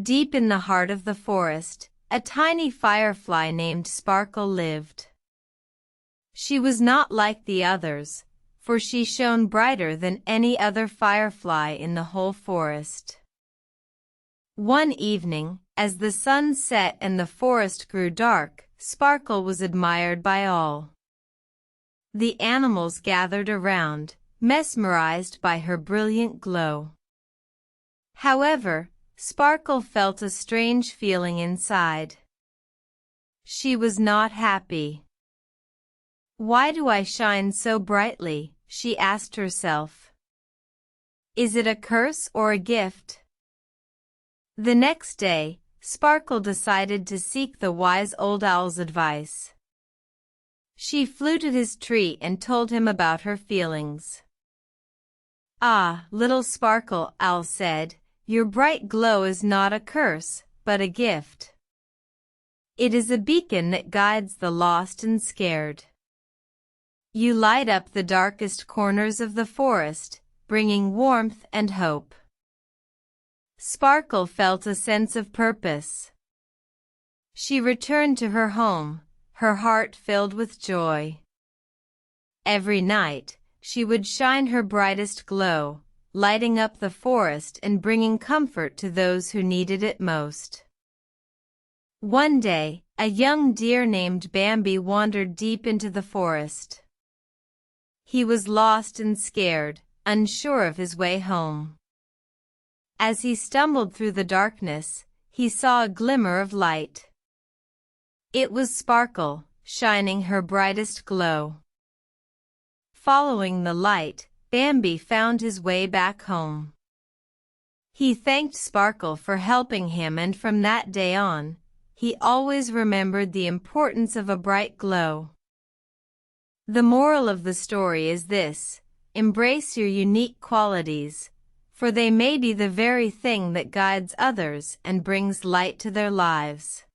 Deep in the heart of the forest, a tiny firefly named Sparkle lived. She was not like the others, for she shone brighter than any other firefly in the whole forest. One evening, as the sun set and the forest grew dark, Sparkle was admired by all. The animals gathered around, mesmerized by her brilliant glow. However, Sparkle felt a strange feeling inside. She was not happy. "Why do I shine so brightly?" she asked herself. "Is it a curse or a gift?" The next day, Sparkle decided to seek the wise old owl's advice. She flew to his tree and told him about her feelings. "Ah, little Sparkle," Owl said, "your bright glow is not a curse, but a gift. It is a beacon that guides the lost and scared. You light up the darkest corners of the forest, bringing warmth and hope." Sparkle felt a sense of purpose. She returned to her home, her heart filled with joy. Every night, she would shine her brightest glow, lighting up the forest and bringing comfort to those who needed it most. One day, a young deer named Bambi wandered deep into the forest. He was lost and scared, unsure of his way home. As he stumbled through the darkness, he saw a glimmer of light. It was Sparkle, shining her brightest glow. Following the light, Bambi found his way back home. He thanked Sparkle for helping him, and from that day on, he always remembered the importance of a bright glow. The moral of the story is this: embrace your unique qualities, for they may be the very thing that guides others and brings light to their lives.